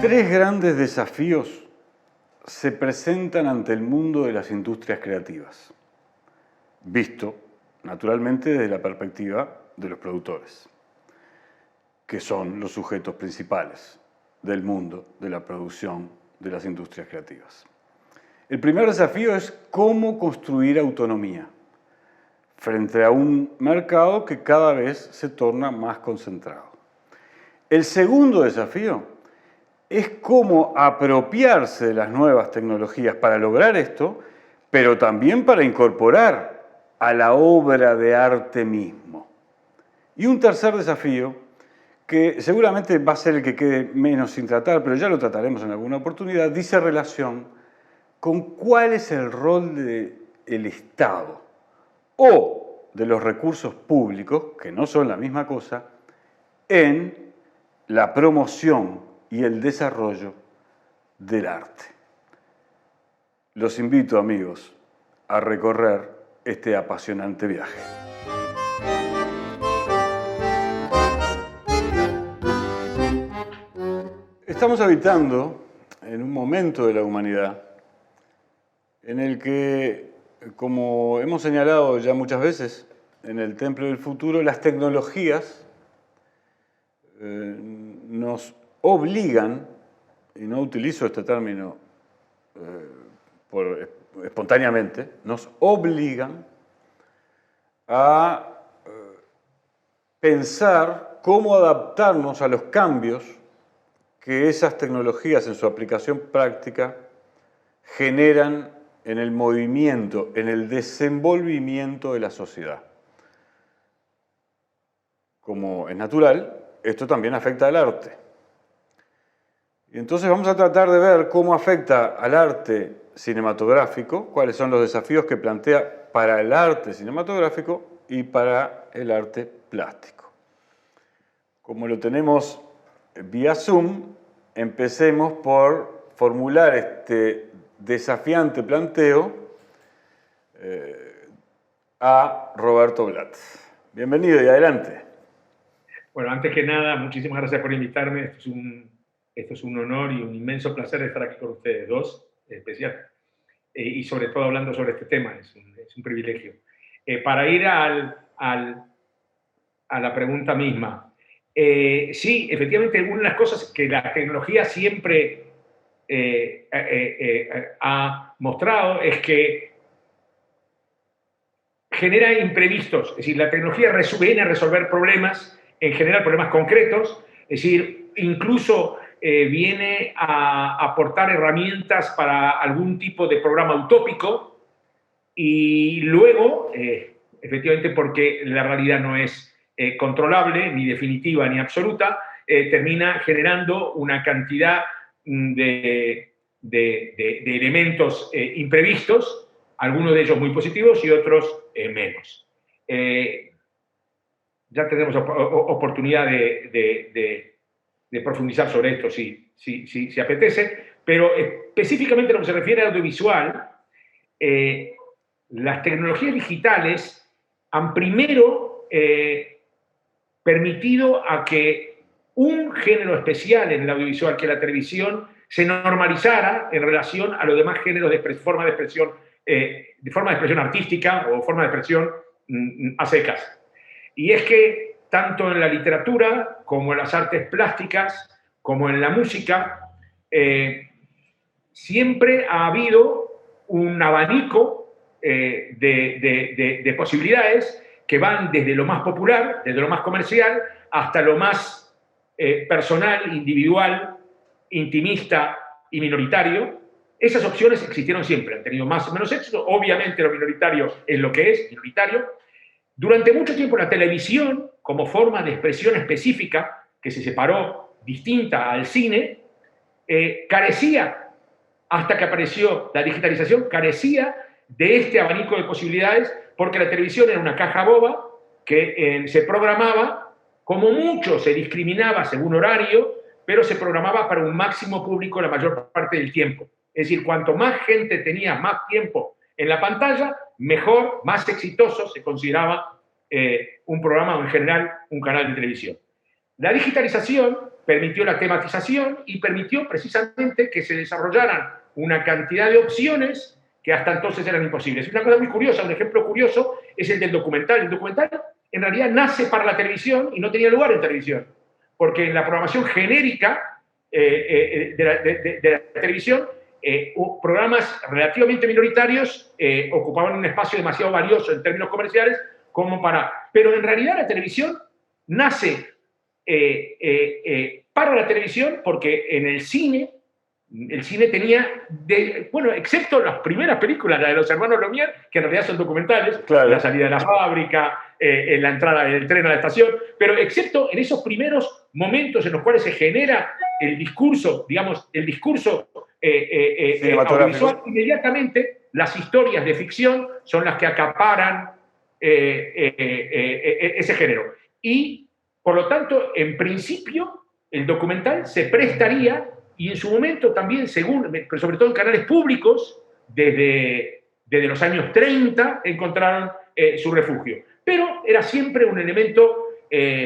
Tres grandes desafíos se presentan ante el mundo de las industrias creativas, visto naturalmente desde la perspectiva de los productores, que son los sujetos principales del mundo de la producción de las industrias creativas. El primer desafío es cómo construir autonomía frente a un mercado que cada vez se torna más concentrado. El segundo desafío es cómo apropiarse de las nuevas tecnologías para lograr esto, pero también para incorporar a la obra de arte mismo. Y un tercer desafío, que seguramente va a ser el que quede menos sin tratar, pero ya lo trataremos en alguna oportunidad, dice relación con cuál es el rol del Estado o de los recursos públicos, que no son la misma cosa, en la promoción y el desarrollo del arte. Los invito, amigos, a recorrer este apasionante viaje. Estamos habitando en un momento de la humanidad en el que, como hemos señalado ya muchas veces en el Templo del Futuro, las tecnologías nos obligan, y no utilizo este término espontáneamente, nos obligan a pensar cómo adaptarnos a los cambios que esas tecnologías en su aplicación práctica generan en el movimiento, en el desenvolvimiento de la sociedad. Como es natural, esto también afecta al arte. Y entonces vamos a tratar de ver cómo afecta al arte cinematográfico, cuáles son los desafíos que plantea para el arte cinematográfico y para el arte plástico. Como lo tenemos vía Zoom, empecemos por formular este desafiante planteo a Roberto Blatt. Bienvenido y adelante. Bueno, antes que nada, muchísimas gracias por invitarme. Esto es un honor y un inmenso placer estar aquí con ustedes dos, especial. Y sobre todo hablando sobre este tema, es un privilegio. Para ir a la pregunta misma. Sí, efectivamente, una de las cosas que la tecnología siempre ha mostrado es que genera imprevistos. Es decir, la tecnología viene a resolver problemas, en general problemas concretos, es decir, incluso viene a aportar herramientas para algún tipo de programa utópico y luego, efectivamente, porque la realidad no es controlable, ni definitiva, ni absoluta, termina generando una cantidad de elementos imprevistos, algunos de ellos muy positivos y otros menos. Ya tendremos oportunidad de profundizar sobre esto si apetece, pero específicamente en lo que se refiere al audiovisual, las tecnologías digitales han primero permitido a que un género especial en el audiovisual, que es la televisión, se normalizara en relación a los demás géneros de forma de expresión artística o forma de expresión a secas. Y es que tanto en la literatura como en las artes plásticas, como en la música, siempre ha habido un abanico de posibilidades que van desde lo más popular, desde lo más comercial, hasta lo más personal, individual, intimista y minoritario. Esas opciones existieron siempre, han tenido más o menos éxito. Obviamente lo minoritario es lo que es, minoritario. Durante mucho tiempo la televisión, como forma de expresión específica, que se separó distinta al cine, carecía, hasta que apareció la digitalización, carecía de este abanico de posibilidades, porque la televisión era una caja boba que se programaba, como mucho se discriminaba según horario, pero se programaba para un máximo público la mayor parte del tiempo. Es decir, cuanto más gente tenía más tiempo en la pantalla, mejor, más exitoso se consideraba un programa o en general un canal de televisión. La digitalización permitió la tematización y permitió precisamente que se desarrollaran una cantidad de opciones que hasta entonces eran imposibles. Una cosa muy curiosa, un ejemplo curioso, es el del documental. El documental en realidad nace para la televisión y no tenía lugar en televisión, porque en la programación genérica de la televisión, programas relativamente minoritarios ocupaban un espacio demasiado valioso en términos comerciales como para... Pero en realidad la televisión nace para la televisión porque en el cine tenía, bueno, excepto las primeras películas, la de los hermanos Lumière, que en realidad son documentales, claro, la salida de la fábrica, la entrada del tren a la estación, pero excepto en esos primeros momentos en los cuales se genera el discurso, digamos, el discurso audiovisual, inmediatamente las historias de ficción son las que acaparan ese género. Y, por lo tanto, en principio, el documental se prestaría, y en su momento también, pero sobre todo en canales públicos, desde los años 30 encontraron su refugio. Pero era siempre un elemento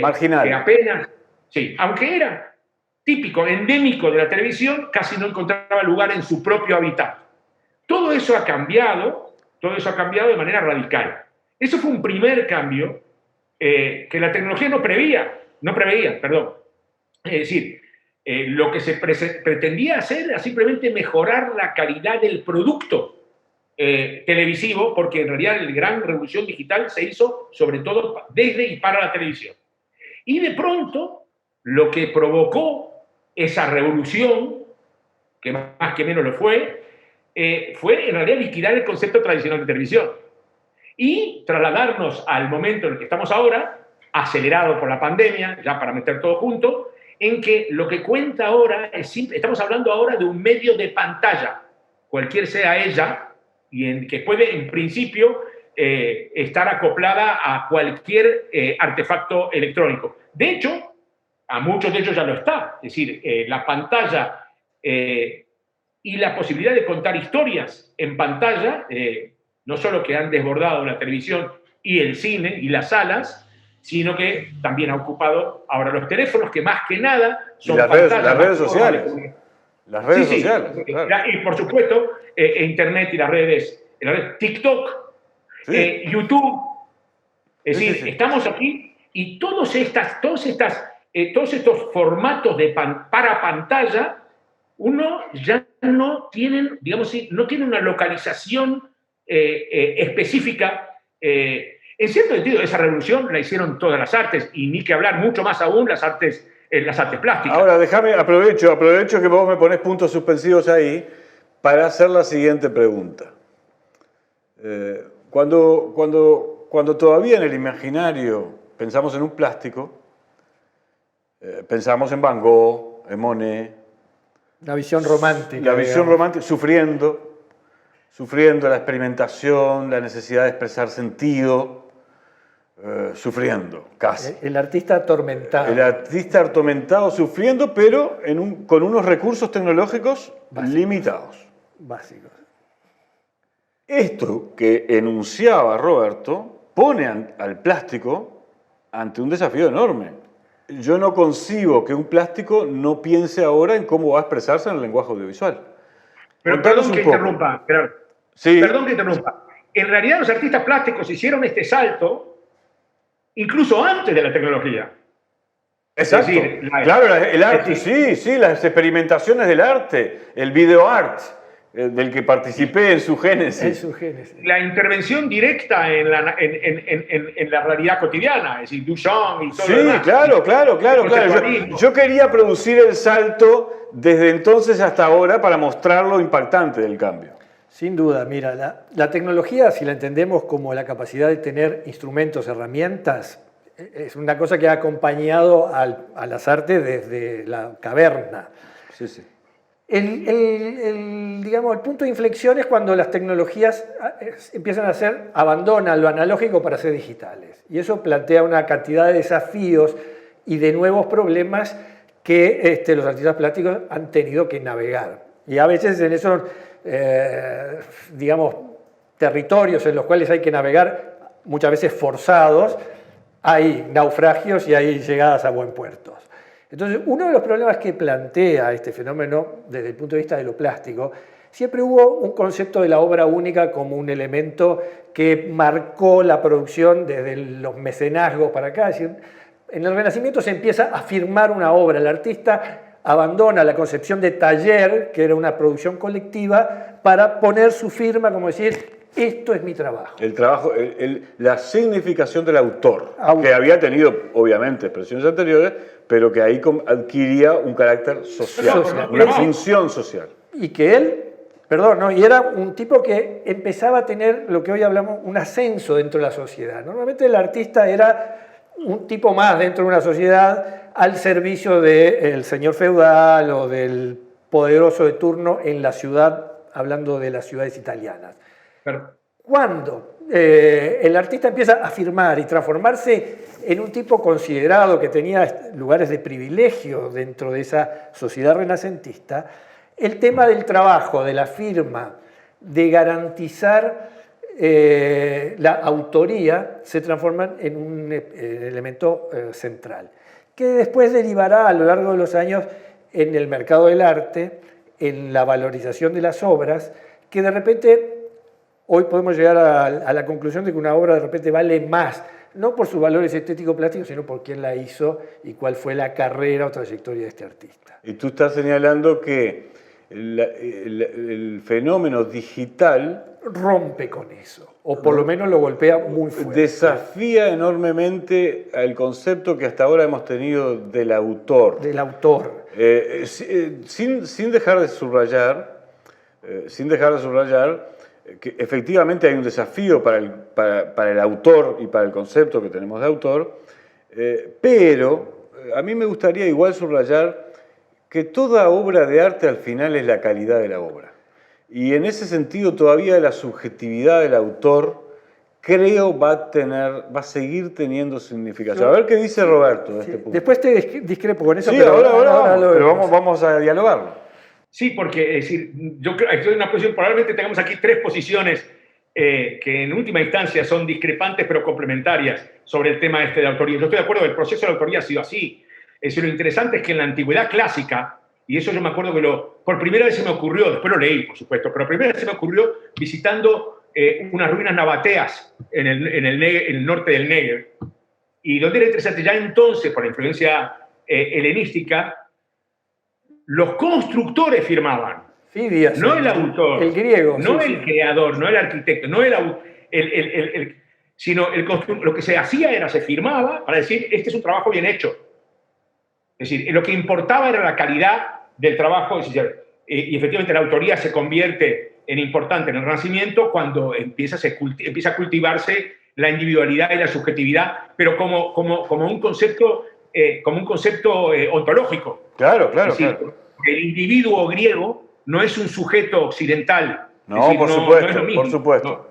marginal. Que apenas, sí, aunque era típico, endémico de la televisión, casi no encontraba lugar en su propio hábitat. Todo eso ha cambiado de manera radical. Eso fue un primer cambio que la tecnología no preveía. Es decir, lo que se pretendía hacer era simplemente mejorar la calidad del producto televisivo, porque en realidad la gran revolución digital se hizo sobre todo desde y para la televisión. Y de pronto, lo que provocó esa revolución, que más que menos lo fue en realidad liquidar el concepto tradicional de televisión y trasladarnos al momento en el que estamos ahora, acelerado por la pandemia, ya para meter todo junto, en que lo que cuenta ahora es simple. Estamos hablando ahora de un medio de pantalla, cualquier sea ella, y que puede en principio estar acoplada a cualquier artefacto electrónico. De hecho, a muchos de ellos ya lo está. Es decir, la pantalla y la posibilidad de contar historias en pantalla, no solo que han desbordado la televisión y el cine y las salas, sino que también ha ocupado ahora los teléfonos, que más que nada son las redes sociales. Las redes sociales. Claro. Y por supuesto, Internet y las redes TikTok, sí. YouTube. Es decir, estamos aquí y todos estos formatos para pantalla, uno ya no tienen, digamos, no tiene una localización específica. En cierto sentido, esa revolución la hicieron todas las artes, y ni que hablar, mucho más aún las artes plásticas. Ahora, aprovecho que vos me ponés puntos suspensivos ahí para hacer la siguiente pregunta. Cuando todavía en el imaginario pensamos en un plástico, pensamos en Van Gogh, en Monet. La visión romántica. La visión romántica, sufriendo la experimentación, la necesidad de expresar sentido, sufriendo, casi. El artista atormentado. El artista atormentado, sufriendo, pero con unos recursos tecnológicos limitados. Básicos. Esto que enunciaba Roberto pone al plástico ante un desafío enorme. Yo no concibo que un plástico no piense ahora en cómo va a expresarse en el lenguaje audiovisual. Pero perdón que interrumpa, Gerardo. Sí. Perdón que interrumpa. En realidad los artistas plásticos hicieron este salto incluso antes de la tecnología. Exacto. Es decir, claro, el arte, sí, las experimentaciones del arte, el video art, del que participé en su génesis. La intervención directa en la realidad cotidiana, es decir, Duchamp y todo lo demás. Claro. Yo quería producir el salto desde entonces hasta ahora para mostrar lo impactante del cambio. Sin duda, mira, la tecnología, si la entendemos como la capacidad de tener instrumentos, herramientas, es una cosa que ha acompañado a las artes desde la caverna. Sí. El punto de inflexión es cuando las tecnologías empiezan a abandonan lo analógico para ser digitales. Y eso plantea una cantidad de desafíos y de nuevos problemas que los artistas plásticos han tenido que navegar. Y a veces en esos, territorios en los cuales hay que navegar, muchas veces forzados, hay naufragios y hay llegadas a buen puerto. Entonces, uno de los problemas que plantea este fenómeno desde el punto de vista de lo plástico, siempre hubo un concepto de la obra única como un elemento que marcó la producción desde los mecenazgos para acá. Es decir, en el Renacimiento se empieza a firmar una obra, el artista abandona la concepción de taller, que era una producción colectiva, para poner su firma, como decir, esto es mi trabajo. El trabajo, la significación del autor, que había tenido, obviamente, expresiones anteriores, pero que ahí adquiría un carácter social, una función social. Y que él, y era un tipo que empezaba a tener lo que hoy hablamos, un ascenso dentro de la sociedad. Normalmente el artista era un tipo más dentro de una sociedad al servicio del señor feudal o del poderoso de turno en la ciudad, hablando de las ciudades italianas. Cuando el artista empieza a firmar y transformarse en un tipo considerado que tenía lugares de privilegio dentro de esa sociedad renacentista, el tema del trabajo, de la firma, de garantizar la autoría, se transforman en un elemento central, que después derivará a lo largo de los años en el mercado del arte, en la valorización de las obras, que de repente hoy podemos llegar a la conclusión de que una obra de repente vale más, no por sus valores estético-plásticos, sino por quién la hizo y cuál fue la carrera o trayectoria de este artista. Y tú estás señalando que el fenómeno digital rompe con eso, o por lo menos lo golpea muy fuerte. Desafía enormemente al concepto que hasta ahora hemos tenido del autor. Del autor. Sin dejar de subrayar, que efectivamente hay un desafío para el autor y para el concepto que tenemos de autor, pero a mí me gustaría igual subrayar que toda obra de arte al final es la calidad de la obra. Y en ese sentido todavía la subjetividad del autor creo va a seguir teniendo significación. A ver qué dice Roberto de este punto. Después te discrepo con eso, sí, pero pero vamos a dialogarlo. Sí, porque es decir, yo creo que estoy en una posición, probablemente tengamos aquí tres posiciones que en última instancia son discrepantes pero complementarias sobre el tema de autoría. Yo estoy de acuerdo que el proceso de autoría ha sido así. Es decir, lo interesante es que en la antigüedad clásica, y eso yo me acuerdo que por primera vez se me ocurrió, después lo leí, por supuesto, pero primera vez se me ocurrió visitando unas ruinas nabateas en el norte del Negev. Y donde era interesante, ya entonces, por la influencia helenística, los constructores firmaban. Fidias, no el autor, el griego, no el creador, no el arquitecto, no sino lo que se hacía era, se firmaba para decir, este es un trabajo bien hecho. Es decir, lo que importaba era la calidad del trabajo, y efectivamente la autoría se convierte en importante en el Renacimiento cuando empieza a cultivarse la individualidad y la subjetividad, pero como un concepto ontológico. Claro. El individuo griego no es un sujeto occidental. No, por supuesto. No.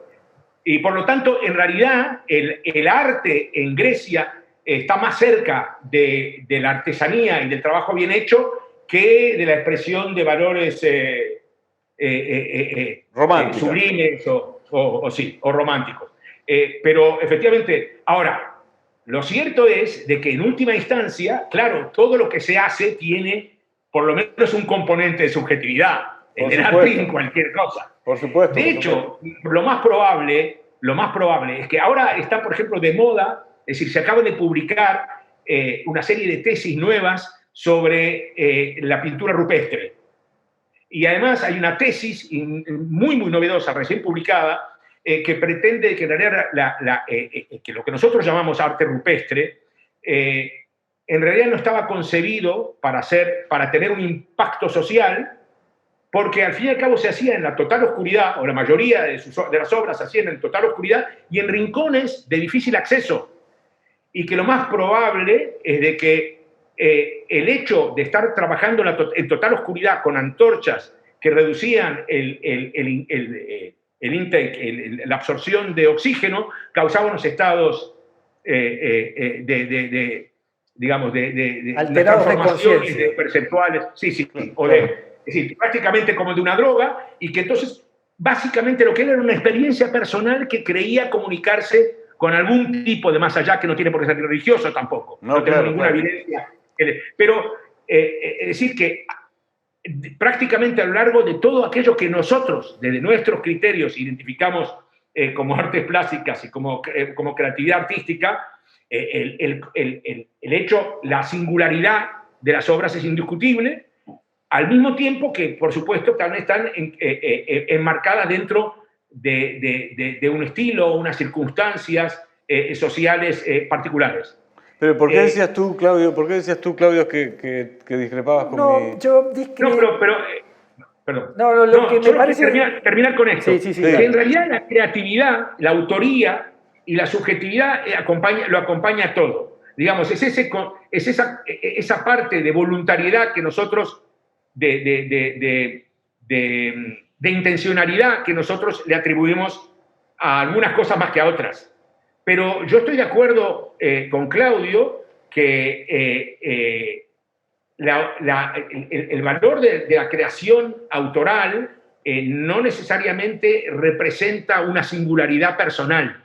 Y por lo tanto, en realidad, el arte en Grecia está más cerca de la artesanía y del trabajo bien hecho que de la expresión de valores sublimes o románticos. Pero efectivamente, ahora, lo cierto es de que en última instancia, claro, todo lo que se hace tiene por lo menos un componente de subjetividad, en arte y en cualquier cosa. Por supuesto. De hecho, lo más probable es que ahora está, por ejemplo, de moda. Es decir, se acaban de publicar una serie de tesis nuevas sobre la pintura rupestre. Y además hay una tesis muy novedosa, recién publicada, que pretende que en realidad que lo que nosotros llamamos arte rupestre en realidad no estaba concebido para tener un impacto social, porque al fin y al cabo se hacía en la total oscuridad, o la mayoría de las obras se hacían en total oscuridad y en rincones de difícil acceso. Y que lo más probable es de que el hecho de estar trabajando en total oscuridad con antorchas que reducían la absorción de oxígeno causaba unos estados alterados de transformaciones perceptuales, es decir, prácticamente como de una droga, y que entonces básicamente lo que era una experiencia personal que creía comunicarse con algún tipo de más allá, que no tiene por qué ser religioso tampoco. No tenemos ninguna evidencia Pero es decir que prácticamente a lo largo de todo aquello que nosotros, desde nuestros criterios, identificamos como artes plásticas y como creatividad artística, el hecho, la singularidad de las obras es indiscutible, al mismo tiempo que, por supuesto, también están enmarcadas dentro de un estilo, unas circunstancias sociales particulares. Pero ¿por qué decías tú, Claudio, que discrepabas con mi...? Yo discrepo. Perdón. Lo que me parece... Terminar con esto. Sí, que en realidad la creatividad, la autoría y la subjetividad lo acompaña todo. Digamos, es esa parte de voluntariedad que nosotros, de intencionalidad que nosotros le atribuimos a algunas cosas más que a otras. Pero yo estoy de acuerdo con Claudio que el valor de la creación autoral no necesariamente representa una singularidad personal.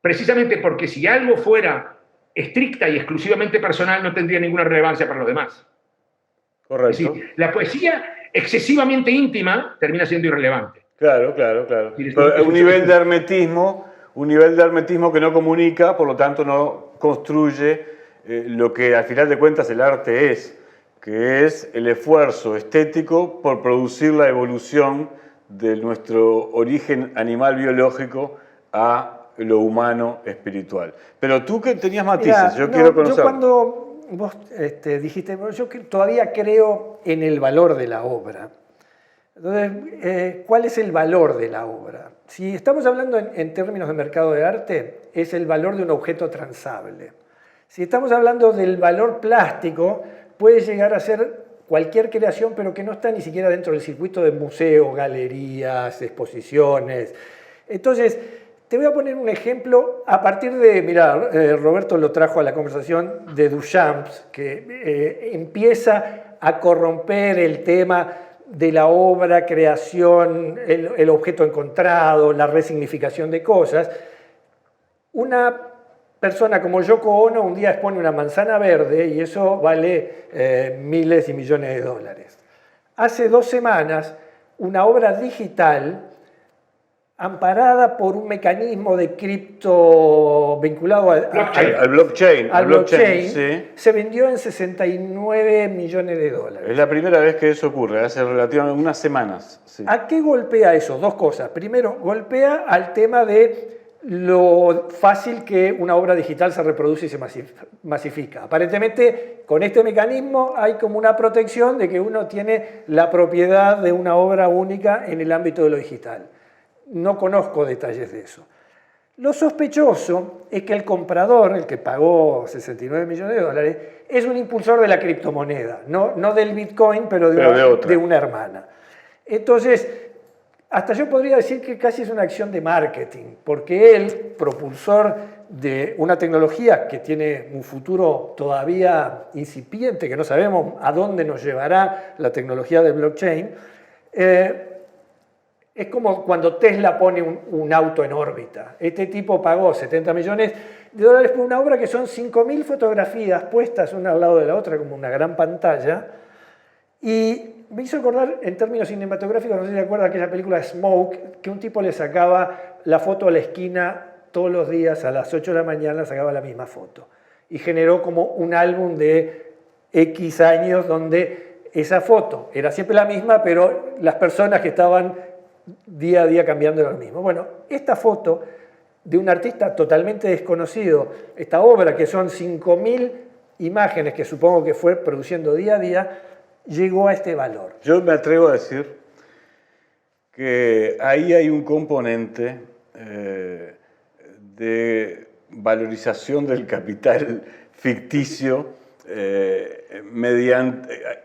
Precisamente porque si algo fuera estricta y exclusivamente personal, no tendría ninguna relevancia para los demás. Correcto. Es decir, la poesía excesivamente íntima termina siendo irrelevante. Claro. Pero un nivel de hermetismo que no comunica, por lo tanto no construye lo que al final de cuentas el arte es, que es el esfuerzo estético por producir la evolución de nuestro origen animal biológico a lo humano espiritual. Pero tú que tenías matices, quiero conocer. Yo cuando vos dijiste, yo todavía creo en el valor de la obra. Entonces, ¿cuál es el valor de la obra? Si estamos hablando en términos de mercado de arte, es el valor de un objeto transable. Si estamos hablando del valor plástico, puede llegar a ser cualquier creación, pero que no está ni siquiera dentro del circuito de museos, galerías, exposiciones. Entonces, te voy a poner un ejemplo a partir de, mira, Roberto lo trajo a la conversación de Duchamp, que empieza a corromper el tema de la obra, creación, el objeto encontrado, la resignificación de cosas. Una persona como Yoko Ono un día expone una manzana verde y eso vale miles y millones de dólares. Hace 2 semanas, una obra digital amparada por un mecanismo de cripto vinculado al blockchain, sí, se vendió en 69 millones de dólares. Es la primera vez que eso ocurre, hace relativamente unas semanas. Sí. ¿A qué golpea eso? 2 cosas. Primero, golpea al tema de lo fácil que una obra digital se reproduce y se masifica. Aparentemente, con este mecanismo hay como una protección de que uno tiene la propiedad de una obra única en el ámbito de lo digital. No conozco detalles de eso. Lo sospechoso es que el comprador, el que pagó 69 millones de dólares, es un impulsor de la criptomoneda, no del Bitcoin, pero de una hermana. Entonces, hasta yo podría decir que casi es una acción de marketing, porque él, propulsor de una tecnología que tiene un futuro todavía incipiente, que no sabemos a dónde nos llevará la tecnología del blockchain, es como cuando Tesla pone un auto en órbita. Este tipo pagó 70 millones de dólares por una obra que son 5.000 fotografías puestas una al lado de la otra como una gran pantalla. Y me hizo acordar, en términos cinematográficos, no sé si se acuerda aquella película Smoke, que un tipo le sacaba la foto a la esquina todos los días a las 8 de la mañana, sacaba la misma foto. Y generó como un álbum de X años donde esa foto era siempre la misma, pero las personas que estaban día a día cambiando lo mismo. Bueno, esta foto de un artista totalmente desconocido, esta obra que son 5.000 imágenes que supongo que fue produciendo día a día, llegó a este valor. Yo me atrevo a decir que ahí hay un componente de valorización del capital ficticio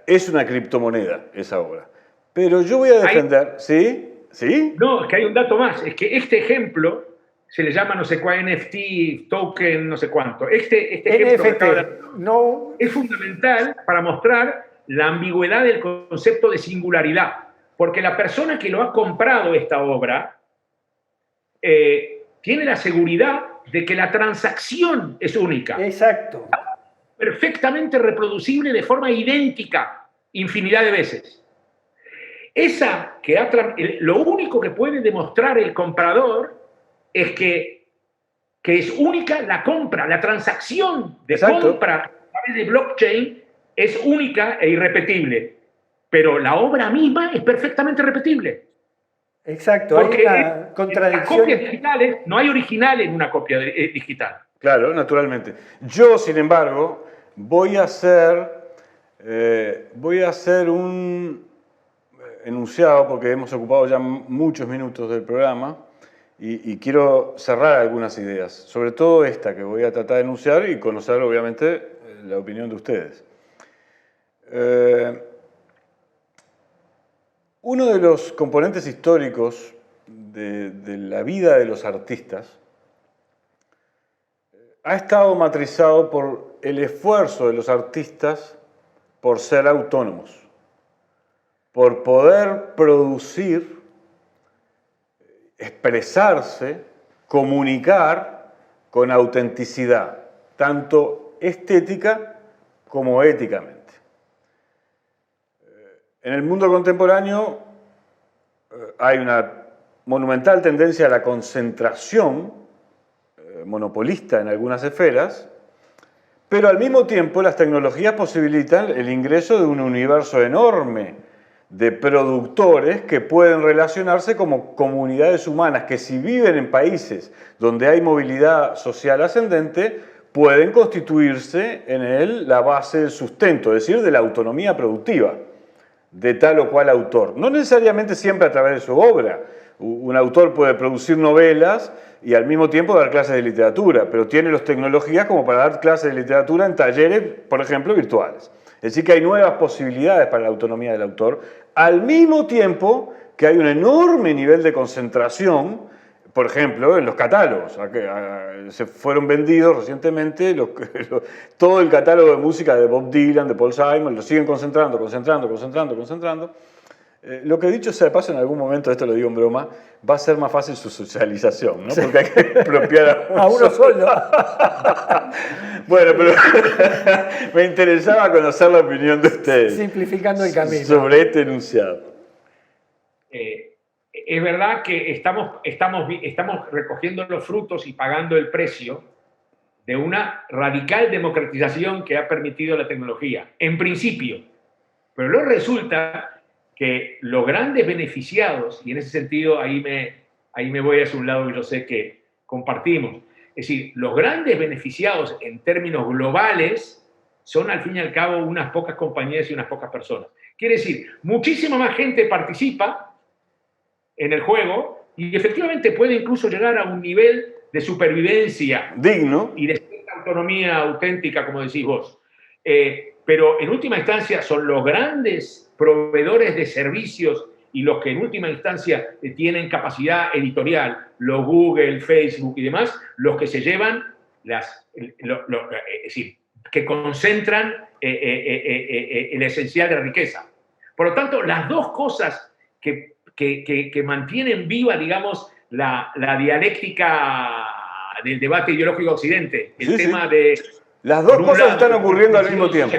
es una criptomoneda esa obra. Pero yo voy a defender... ¿Sí? ¿Sí? No, es que hay un dato más. Es que este ejemplo se le llama no sé cuál, NFT, token, no sé cuánto. Este ejemplo es fundamental para mostrar la ambigüedad del concepto de singularidad. Porque la persona que lo ha comprado esta obra tiene la seguridad de que la transacción es única. Exacto. perfectamente reproducible de forma idéntica infinidad de veces. Esa lo único que puede demostrar el comprador es que es única la compra, la transacción de compra a través de blockchain es única e irrepetible, pero la obra misma es perfectamente repetible. Exacto, porque hay una contradicción. Las copias digitales, no hay original en una copia digital. Claro, naturalmente. Yo, sin embargo, voy a hacer un enunciado, porque hemos ocupado ya muchos minutos del programa, y quiero cerrar algunas ideas, sobre todo esta que voy a tratar de enunciar y conocer, obviamente, la opinión de ustedes. Uno de los componentes históricos de la vida de los artistas ha estado matrizado por el esfuerzo de los artistas por ser autónomos, por poder producir, expresarse, comunicar con autenticidad, tanto estética como éticamente. En el mundo contemporáneo hay una monumental tendencia a la concentración monopolista en algunas esferas, pero al mismo tiempo las tecnologías posibilitan el ingreso de un universo enorme de productores que pueden relacionarse como comunidades humanas que, si viven en países donde hay movilidad social ascendente, pueden constituirse en él la base del sustento, es decir, de la autonomía productiva de tal o cual autor. No necesariamente siempre a través de su obra. Un autor puede producir novelas y al mismo tiempo dar clases de literatura, pero tiene las tecnologías como para dar clases de literatura en talleres, por ejemplo, virtuales. Es decir, que hay nuevas posibilidades para la autonomía del autor, al mismo tiempo que hay un enorme nivel de concentración, por ejemplo, en los catálogos. Se fueron vendidos recientemente todo el catálogo de música de Bob Dylan, de Paul Simon, lo siguen concentrando. Lo que dicho sea de paso, en algún momento, esto lo digo en broma, va a ser más fácil su socialización, ¿no? Sí. Porque hay que expropiar a uno solo. Bueno, pero me interesaba conocer la opinión de ustedes. Simplificando el camino. Sobre este enunciado. Es verdad que estamos recogiendo los frutos y pagando el precio de una radical democratización que ha permitido la tecnología, en principio. Pero luego resulta que los grandes beneficiados, y en ese sentido ahí me voy hacia un lado que yo sé que compartimos, es decir, los grandes beneficiados en términos globales son al fin y al cabo unas pocas compañías y unas pocas personas. Quiere decir, muchísima más gente participa en el juego y efectivamente puede incluso llegar a un nivel de supervivencia digno y de cierta autonomía auténtica, como decís vos. Pero en última instancia son los grandes proveedores de servicios y los que en última instancia tienen capacidad editorial, los Google, Facebook y demás, los que se llevan es decir, que concentran el esencial de la riqueza. Por lo tanto, las dos cosas que mantienen viva, digamos, la dialéctica del debate ideológico de Occidente, el tema de... Las dos cosas están ocurriendo al mismo tiempo.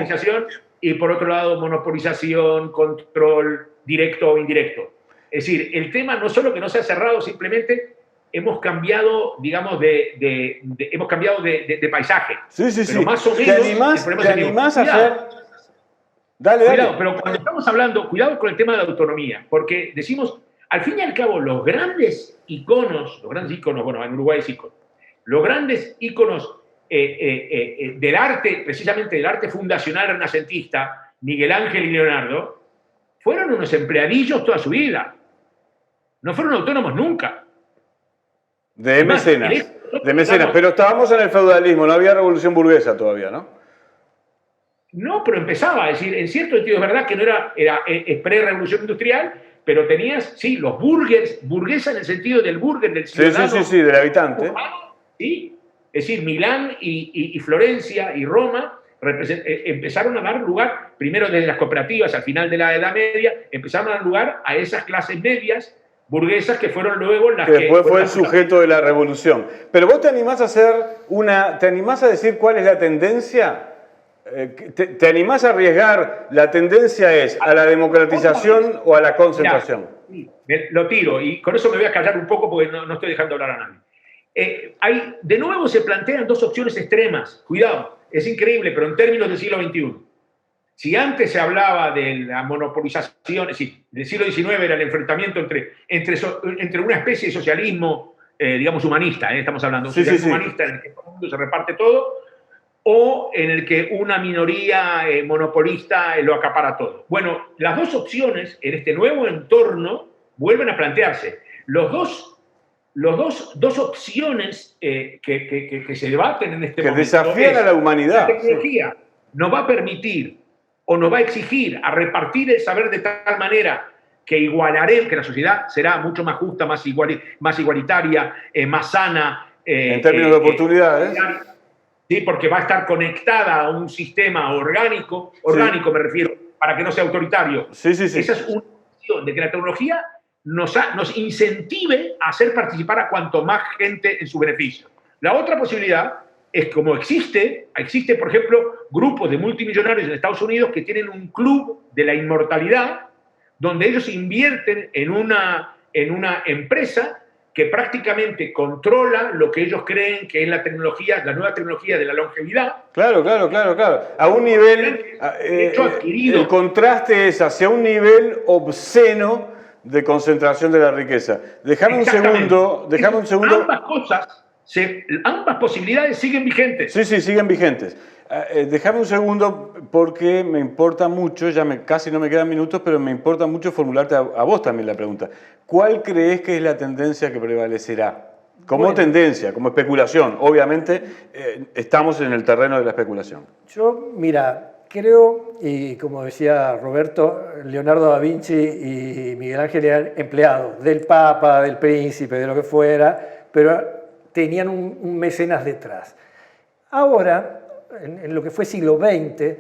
Y por otro lado, monopolización, control directo o indirecto. Es decir, el tema no solo que no se ha cerrado, simplemente hemos cambiado, digamos, hemos cambiado de paisaje. Sí. Pero más o menos... ¿Te animás a hacer...? Dale. Cuidado, pero cuando estamos hablando, cuidado con el tema de la autonomía, porque decimos, al fin y al cabo, los grandes iconos, bueno, en Uruguay es icono, los grandes iconos del arte, precisamente del arte fundacional renacentista, Miguel Ángel y Leonardo, fueron unos empleadillos toda su vida. No fueron autónomos nunca. De mecenas, pero estábamos en el feudalismo, no había revolución burguesa todavía, ¿no? No, pero empezaba, es decir, en cierto sentido es verdad que no era pre-revolución industrial, pero tenías, sí, los burguesa en el sentido del burgués, del ciudadano. Sí, del habitante. Sí, es decir, Milán y Florencia y Roma empezaron a dar lugar, primero desde las cooperativas al final de la Edad Media, empezaron a dar lugar a esas clases medias burguesas que fueron luego las que... Después fue el sujeto de la revolución. Pero vos te animás a decir cuál es la tendencia ¿Te animás a arriesgar? ¿La tendencia es a la democratización o a la concentración? Lo tiro y con eso me voy a callar un poco porque no estoy dejando hablar a nadie. De nuevo se plantean dos opciones extremas. Cuidado, es increíble, pero en términos del siglo XXI. Si antes se hablaba de la monopolización, es decir, del siglo XIX era el enfrentamiento entre una especie de socialismo, digamos, humanista, estamos hablando de un socialismo humanista en el que todo el mundo se reparte todo, o en el que una minoría monopolista lo acapara todo. Bueno, las dos opciones en este nuevo entorno vuelven a plantearse. Dos opciones que se debaten en este momento. Que desafían a la humanidad. La tecnología nos va a permitir o nos va a exigir a repartir el saber de tal manera que que la sociedad será mucho más justa, más igualitaria, más sana. En términos de oportunidades. Sí, porque va a estar conectada a un sistema orgánico me refiero, para que no sea autoritario. Sí. Esa es una opción de que la tecnología nos incentive a hacer participar a cuanto más gente en su beneficio. La otra posibilidad es como existe, por ejemplo, grupos de multimillonarios en Estados Unidos que tienen un club de la inmortalidad donde ellos invierten en una empresa que prácticamente controla lo que ellos creen que es la nueva tecnología de la longevidad. Claro. A un nivel, el contraste es hacia un nivel obsceno de concentración de la riqueza. Déjame un segundo. Ambas posibilidades siguen vigentes. Sí, siguen vigentes. Déjame un segundo porque me importa mucho, casi no me quedan minutos, pero me importa mucho formularte a vos también la pregunta. ¿Cuál crees que es la tendencia que prevalecerá? Como tendencia, como especulación. Obviamente estamos en el terreno de la especulación. Yo, mira, creo, y como decía Roberto, Leonardo da Vinci y Miguel Ángel eran empleados del Papa, del Príncipe, de lo que fuera, pero tenían un mecenas detrás. Ahora, en lo que fue siglo XX,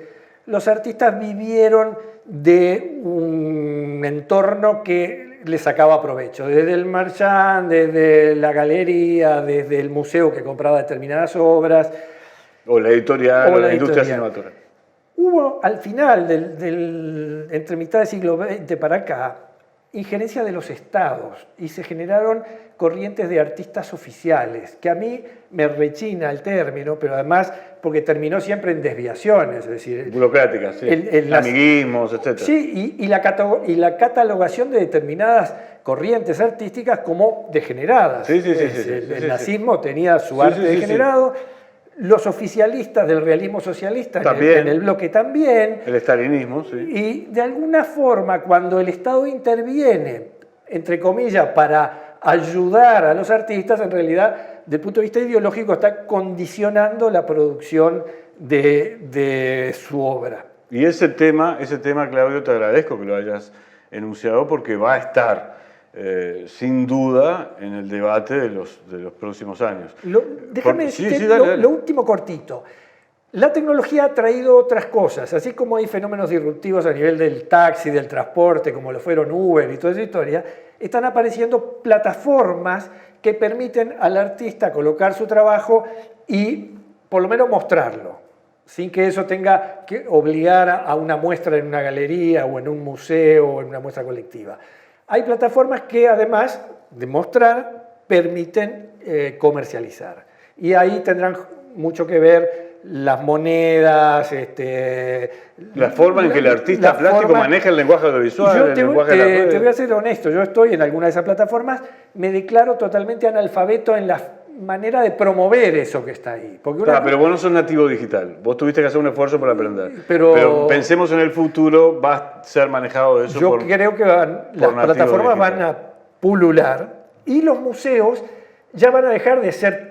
los artistas vivieron de un entorno que les sacaba provecho, desde el marchand, desde la galería, desde el museo que compraba determinadas obras. O la editorial, o la industria cinematográfica. Hubo al final, entre mitad del siglo XX para acá, injerencia de los estados y se generaron corrientes de artistas oficiales, que a mí me rechina el término, pero además porque terminó siempre en desviaciones, es decir... burocráticas, sí. Amiguismos, etc. Sí, y la catalogación de determinadas corrientes artísticas como degeneradas. El nazismo tenía su arte degenerado. Los oficialistas del realismo socialista en el bloque también. El estalinismo, sí. Y de alguna forma, cuando el Estado interviene, entre comillas, para ayudar a los artistas, en realidad, desde el punto de vista ideológico, está condicionando la producción de su obra. Y ese tema, Claudio, te agradezco que lo hayas enunciado porque va a estar sin duda en el debate de los próximos años. Déjame decirte lo último cortito. La tecnología ha traído otras cosas, así como hay fenómenos disruptivos a nivel del taxi, del transporte, como lo fueron Uber y toda esa historia, están apareciendo plataformas que permiten al artista colocar su trabajo y por lo menos mostrarlo, sin que eso tenga que obligar a una muestra en una galería o en un museo o en una muestra colectiva. Hay plataformas que, además de mostrar, permiten comercializar. Y ahí tendrán mucho que ver las monedas, la forma en que el artista plástico maneja el lenguaje audiovisual, te voy a ser honesto, yo estoy en alguna de esas plataformas, me declaro totalmente analfabeto en la manera de promover eso que está ahí. Pero vos no sos nativo digital, vos tuviste que hacer un esfuerzo para aprender. Pero pensemos en el futuro, va a ser manejado eso yo creo que las plataformas van a pulular y los museos ya van a dejar de ser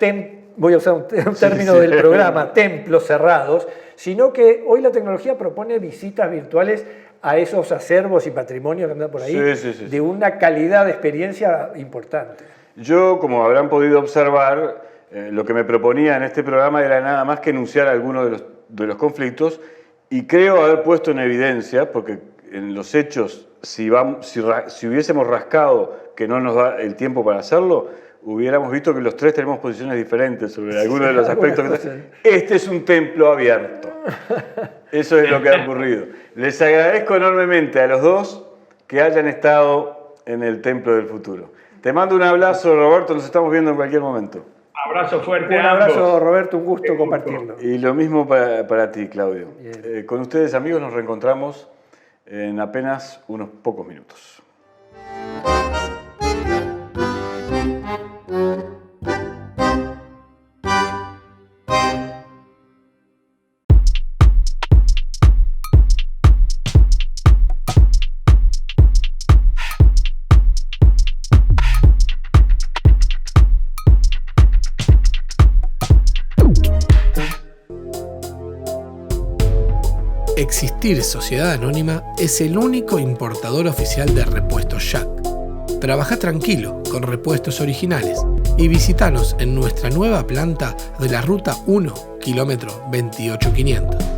voy a usar un término del programa, templos cerrados, sino que hoy la tecnología propone visitas virtuales a esos acervos y patrimonios que andan por ahí, de una calidad de experiencia importante. Yo, como habrán podido observar, lo que me proponía en este programa era nada más que enunciar algunos de los conflictos y creo haber puesto en evidencia, porque en los hechos, si hubiésemos rascado, que no nos da el tiempo para hacerlo, hubiéramos visto que los tres tenemos posiciones diferentes sobre algunos de los aspectos. Este es un templo abierto. Eso es lo que ha ocurrido. Les agradezco enormemente a los dos que hayan estado en el templo del futuro. Te mando un abrazo, Roberto, nos estamos viendo en cualquier momento. Abrazo fuerte Un a ambos. abrazo, Roberto, un gusto compartirlo. Y lo mismo para ti, Claudio. Con ustedes, amigos, nos reencontramos en apenas unos pocos minutos. Existir Sociedad Anónima es el único importador oficial de repuestos Jack. Trabaja tranquilo con repuestos originales y visítanos en nuestra nueva planta de la Ruta 1, kilómetro 28500.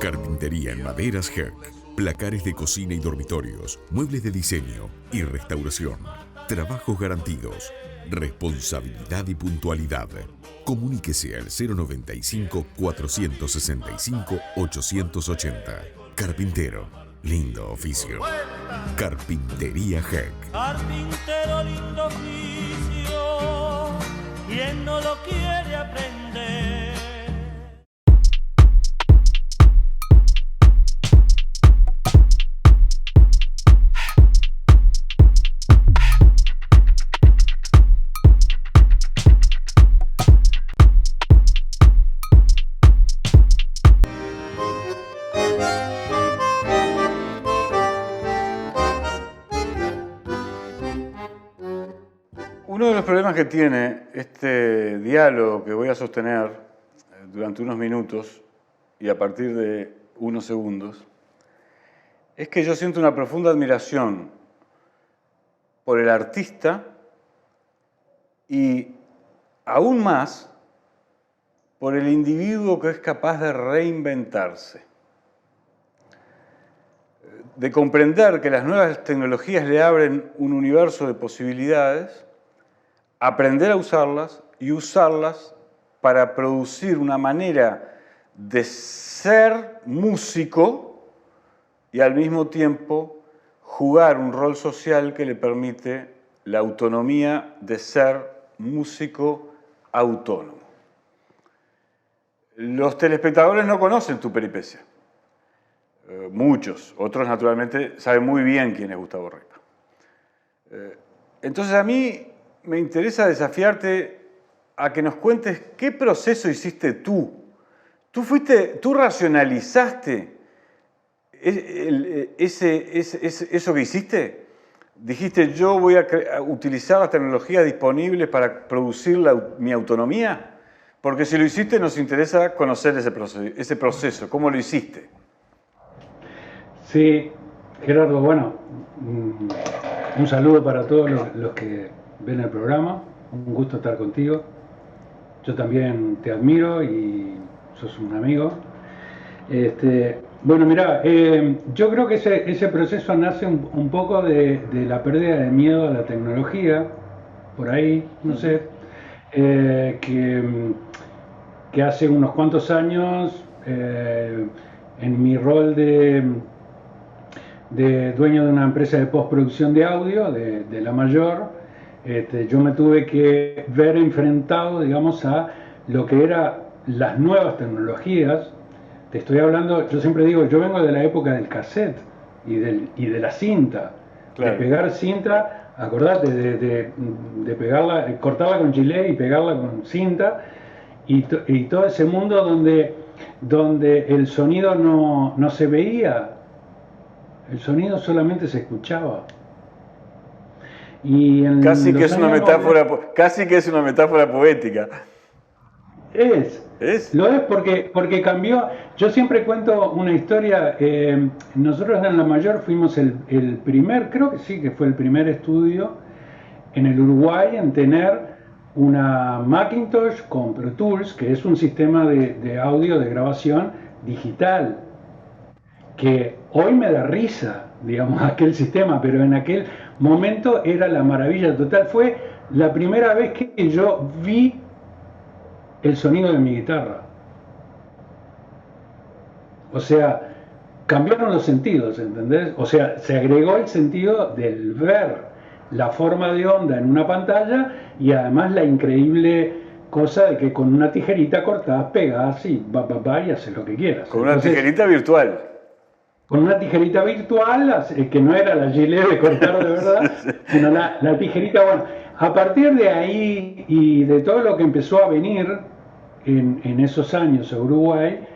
Carpintería en maderas Herc, placares de cocina y dormitorios, muebles de diseño y restauración, trabajos garantidos, responsabilidad y puntualidad. Comuníquese al 095-465-880. Carpintero, lindo oficio. Carpintería Herc. Carpintero, lindo oficio, ¿quién no lo quiere aprender? Uno de los problemas que tiene este diálogo que voy a sostener durante unos minutos y a partir de unos segundos es que yo siento una profunda admiración por el artista y aún más por el individuo que es capaz de reinventarse, de comprender que las nuevas tecnologías le abren un universo de posibilidades, aprender a usarlas y usarlas para producir una manera de ser músico y al mismo tiempo jugar un rol social que le permite la autonomía de ser músico autónomo. Los telespectadores no conocen tu peripecia. Muchos, otros naturalmente saben muy bien quién es Gustavo Ripa. Entonces a mí me interesa desafiarte a que nos cuentes qué proceso hiciste tú. Tú racionalizaste eso que hiciste. Dijiste, yo voy a utilizar las tecnologías disponibles para producir mi autonomía. Porque si lo hiciste, nos interesa conocer ese proceso. ¿Cómo lo hiciste? Sí, Gerardo, bueno, un saludo para todos los que ven el programa, un gusto estar contigo. Yo también te admiro y sos un amigo. Bueno, mirá, yo creo que ese proceso nace un poco de la pérdida de miedo a la tecnología, por ahí, no sé, que hace unos cuantos años, en mi rol de dueño de una empresa de postproducción de audio, de la mayor, yo me tuve que ver enfrentado, digamos, a lo que eran las nuevas tecnologías. Te estoy hablando, yo siempre digo, yo vengo de la época del cassette y de la cinta. Claro. De pegar cinta, acordate, de pegarla, cortarla con gilet y pegarla con cinta. y todo ese mundo donde el sonido no se veía, el sonido solamente se escuchaba. Y casi que es una metáfora poética. Lo es porque cambió. Yo siempre cuento una historia. Nosotros en La Mayor fuimos el primer, creo que sí, que fue el primer estudio en el Uruguay en tener una Macintosh con Pro Tools, que es un sistema de audio de grabación digital, que hoy me da risa, digamos, aquel sistema, pero en aquel momento era la maravilla total. Fue la primera vez que yo vi el sonido de mi guitarra. O sea, cambiaron los sentidos, ¿entendés? O sea, se agregó el sentido del ver la forma de onda en una pantalla y además la increíble cosa de que con una tijerita cortás, pegás y y haces lo que quieras. Con una tijerita virtual. Con una tijerita virtual, que no era la Gillette de cortar de verdad, sino la tijerita, bueno. A partir de ahí y de todo lo que empezó a venir en esos años a Uruguay,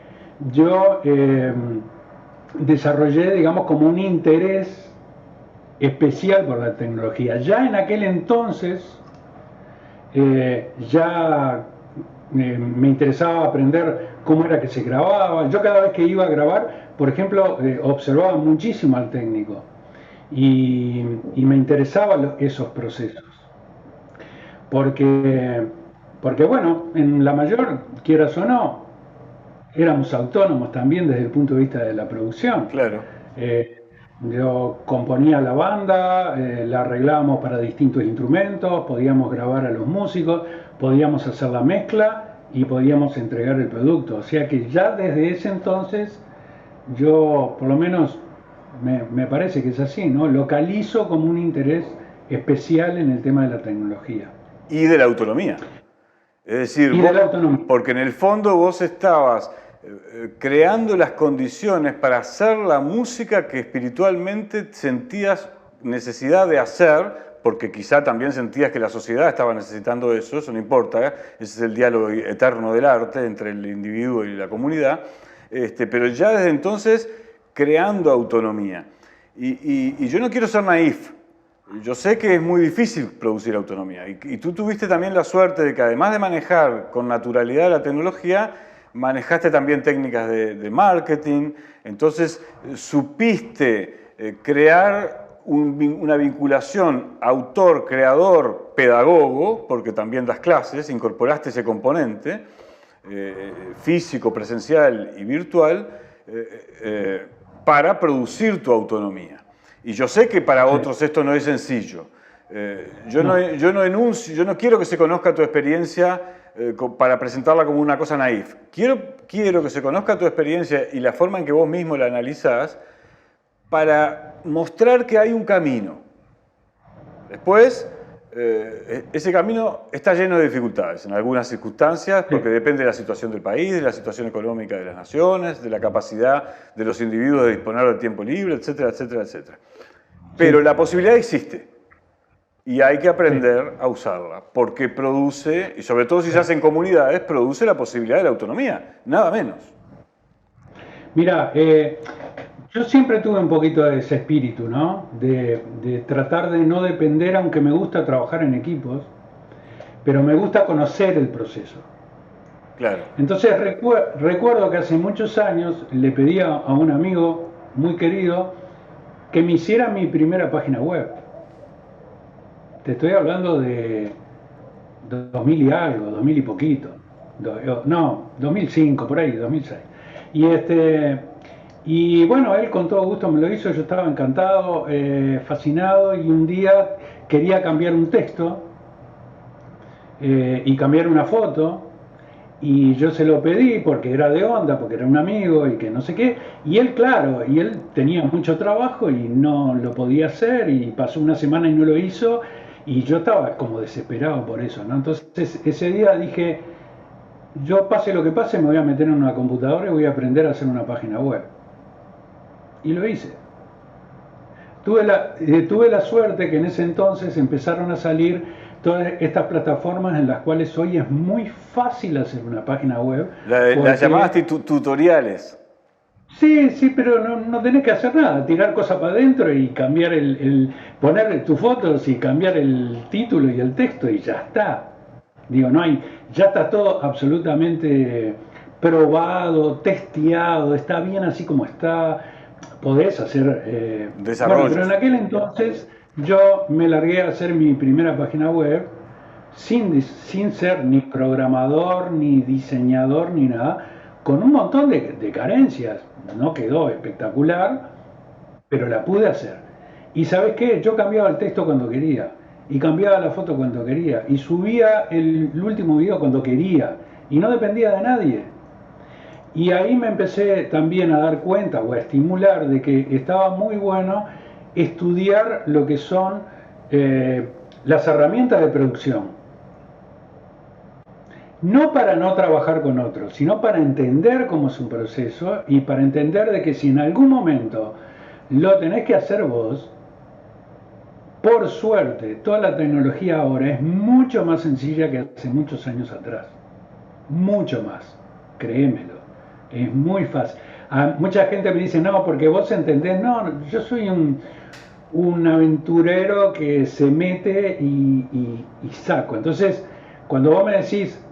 yo desarrollé, digamos, como un interés especial por la tecnología. Ya en aquel entonces, me interesaba aprender cómo era que se grababa. Yo cada vez que iba a grabar, por ejemplo, observaba muchísimo al técnico y me interesaban esos procesos. Porque bueno, en La Mayor, quieras o no, éramos autónomos también desde el punto de vista de la producción. Claro. Yo componía la banda, la arreglábamos para distintos instrumentos, podíamos grabar a los músicos, podíamos hacer la mezcla y podíamos entregar el producto. O sea que ya desde ese entonces yo, por lo menos, me parece que es así, ¿no? Localizo como un interés especial en el tema de la tecnología. Y de la autonomía. Es decir, porque en el fondo vos estabas creando las condiciones para hacer la música que espiritualmente sentías necesidad de hacer, porque quizá también sentías que la sociedad estaba necesitando eso no importa, ese es el diálogo eterno del arte entre el individuo y la comunidad, pero ya desde entonces creando autonomía. Y yo no quiero ser naif, yo sé que es muy difícil producir autonomía, y tú tuviste también la suerte de que además de manejar con naturalidad la tecnología, manejaste también técnicas de marketing, entonces supiste crear una vinculación autor-creador-pedagogo, porque también das clases, incorporaste ese componente físico, presencial y virtual para producir tu autonomía. Y yo sé que para otros esto no es sencillo. Yo no quiero que se conozca tu experiencia para presentarla como una cosa naif. Quiero que se conozca tu experiencia y la forma en que vos mismo la analizás para mostrar que hay un camino. Después, ese camino está lleno de dificultades en algunas circunstancias, porque depende de la situación del país, de la situación económica de las naciones, de la capacidad de los individuos de disponer de tiempo libre, etcétera, etcétera, etcétera. Pero la posibilidad existe. Y hay que aprender a usarla, porque produce, y sobre todo si se hace en comunidades, produce la posibilidad de la autonomía, nada menos. Mira, yo siempre tuve un poquito de ese espíritu, ¿no? De tratar de no depender, aunque me gusta trabajar en equipos, pero me gusta conocer el proceso. Claro. Entonces recuerdo que hace muchos años le pedí a un amigo muy querido que me hiciera mi primera página web. Te estoy hablando de 2000 y algo, 2000 y poquito. No, 2005, por ahí, 2006. Y bueno, él con todo gusto me lo hizo, yo estaba encantado, fascinado, y un día quería cambiar un texto y cambiar una foto, y yo se lo pedí porque era de onda, porque era un amigo y que no sé qué, y él, claro, y él tenía mucho trabajo y no lo podía hacer, y pasó una semana y no lo hizo. Y yo estaba como desesperado por eso, ¿no? Entonces ese día dije, yo pase lo que pase, me voy a meter en una computadora y voy a aprender a hacer una página web. Y lo hice. Tuve la suerte que en ese entonces empezaron a salir todas estas plataformas en las cuales hoy es muy fácil hacer una página web. Las llamadas tutoriales. Sí, pero no tenés que hacer nada, tirar cosas para adentro y cambiar poner tus fotos y cambiar el título y el texto y ya está. Digo, ya está todo absolutamente probado, testeado, está bien así como está, podés hacer desarrollo. Bueno, pero en aquel entonces yo me largué a hacer mi primera página web sin ser ni programador, ni diseñador, ni nada, con un montón de carencias. No quedó espectacular, pero la pude hacer. Y ¿sabes qué? Yo cambiaba el texto cuando quería, y cambiaba la foto cuando quería, y subía el último video cuando quería, y no dependía de nadie. Y ahí me empecé también a dar cuenta o a estimular de que estaba muy bueno estudiar lo que son las herramientas de producción. No para no trabajar con otros, sino para entender cómo es un proceso y para entender de que si en algún momento lo tenés que hacer vos, por suerte, toda la tecnología ahora es mucho más sencilla que hace muchos años atrás. Mucho más, créemelo. Es muy fácil. Mucha gente me dice, no, porque vos entendés. No, yo soy un aventurero que se mete y saco. Entonces, cuando vos me decís,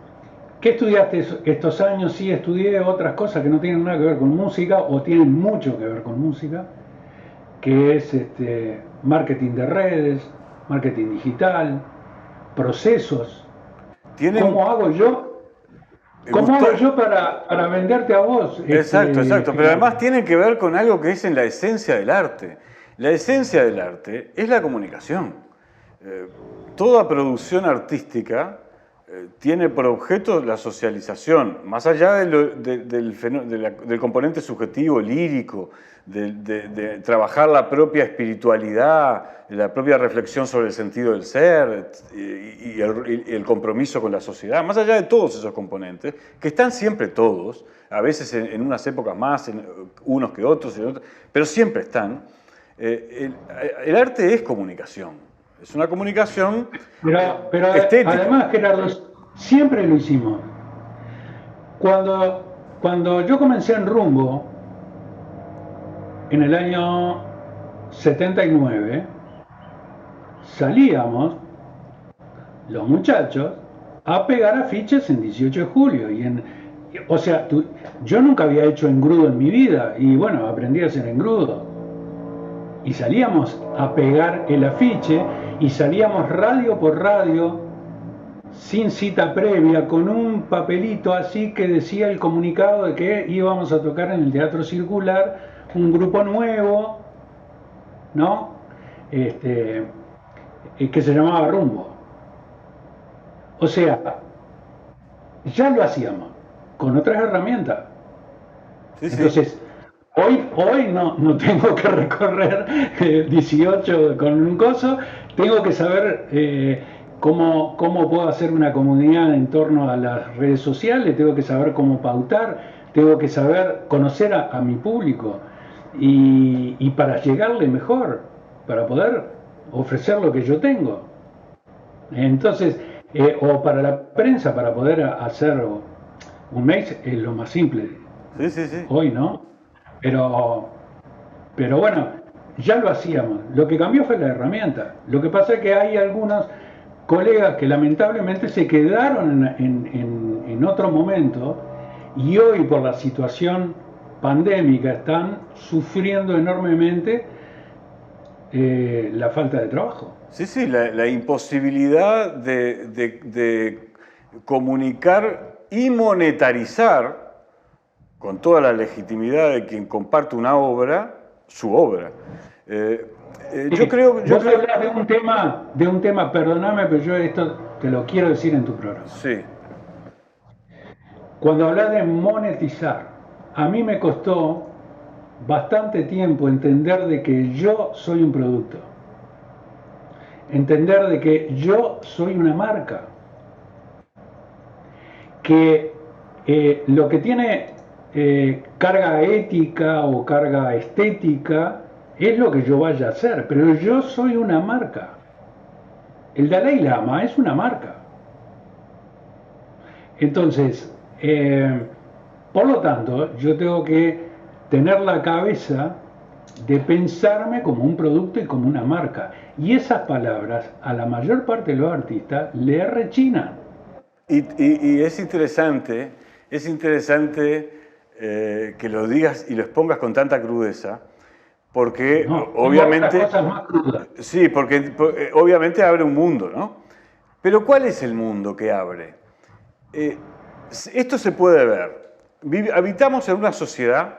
¿qué estudiaste estos años? Sí, estudié otras cosas que no tienen nada que ver con música o tienen mucho que ver con música, que es marketing de redes, marketing digital, procesos. ¿Cómo hago yo? ¿Cómo hago yo para venderte a vos? Exacto. Pero además tiene que ver con algo que es en la esencia del arte. La esencia del arte es la comunicación. Toda producción artística tiene por objeto la socialización, más allá del componente subjetivo, lírico, de trabajar la propia espiritualidad, la propia reflexión sobre el sentido del ser y el compromiso con la sociedad, más allá de todos esos componentes, que están siempre todos, a veces en unas épocas más, unos que otros, pero siempre están. El arte es comunicación. Es una comunicación pero estética. Además, Gerardo, siempre lo hicimos. Cuando yo comencé en Rumbo, en el año 79, salíamos, los muchachos, a pegar afiches en 18 de julio. O sea, yo nunca había hecho engrudo en mi vida, y bueno, aprendí a hacer engrudo. Y salíamos a pegar el afiche, y salíamos radio por radio, sin cita previa, con un papelito así que decía el comunicado de que íbamos a tocar en el Teatro Circular un grupo nuevo, ¿no? Que se llamaba Rumbo. O sea, ya lo hacíamos, con otras herramientas. Sí. Entonces, hoy no tengo que recorrer 18 con un coso, tengo que saber cómo puedo hacer una comunidad en torno a las redes sociales, tengo que saber cómo pautar, tengo que saber conocer a mi público y para llegarle mejor, para poder ofrecer lo que yo tengo. Entonces, o para la prensa, para poder hacer un mail es lo más simple. Sí. Hoy, ¿no? Pero bueno, ya lo hacíamos. Lo que cambió fue la herramienta. Lo que pasa es que hay algunos colegas que lamentablemente se quedaron en otro momento y hoy por la situación pandémica están sufriendo enormemente la falta de trabajo. Sí, la imposibilidad de comunicar y monetarizar con toda la legitimidad de quien comparte una obra, su obra. Yo creo hablas de un tema, perdóname, pero yo esto te lo quiero decir en tu programa. Sí. Cuando hablas de monetizar, a mí me costó bastante tiempo entender de que yo soy un producto. Entender de que yo soy una marca. Que lo que tiene carga ética o carga estética es lo que yo vaya a hacer, pero yo soy una marca. El Dalai Lama es una marca. Entonces, por lo tanto, yo tengo que tener la cabeza de pensarme como un producto y como una marca. Y esas palabras a la mayor parte de los artistas le rechinan. Y es interesante que lo digas y lo expongas con tanta crudeza, porque obviamente... Cosas más crudas. Sí, porque obviamente abre un mundo, ¿no? Pero ¿cuál es el mundo que abre? Esto se puede ver. Habitamos en una sociedad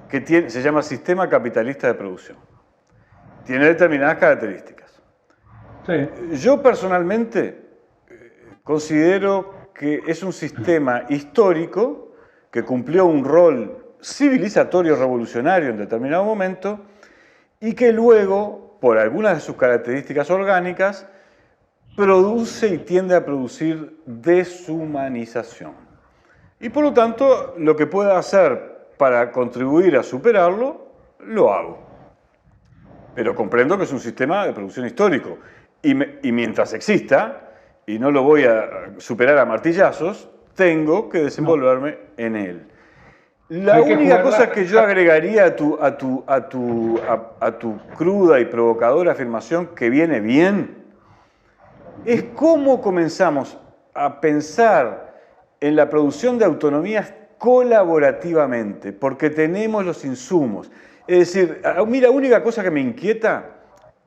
que se llama sistema capitalista de producción. Tiene determinadas características. Sí. Yo personalmente considero que es un sistema histórico que cumplió un rol civilizatorio revolucionario en determinado momento y que luego, por algunas de sus características orgánicas, produce y tiende a producir deshumanización. Y por lo tanto, lo que pueda hacer para contribuir a superarlo, lo hago. Pero comprendo que es un sistema de producción histórico. Y mientras exista, y no lo voy a superar a martillazos, tengo que desenvolverme en él. La única cosa que yo agregaría a tu cruda y provocadora afirmación, que viene bien, es cómo comenzamos a pensar en la producción de autonomías colaborativamente, porque tenemos los insumos. Es decir, a mí la única cosa que me inquieta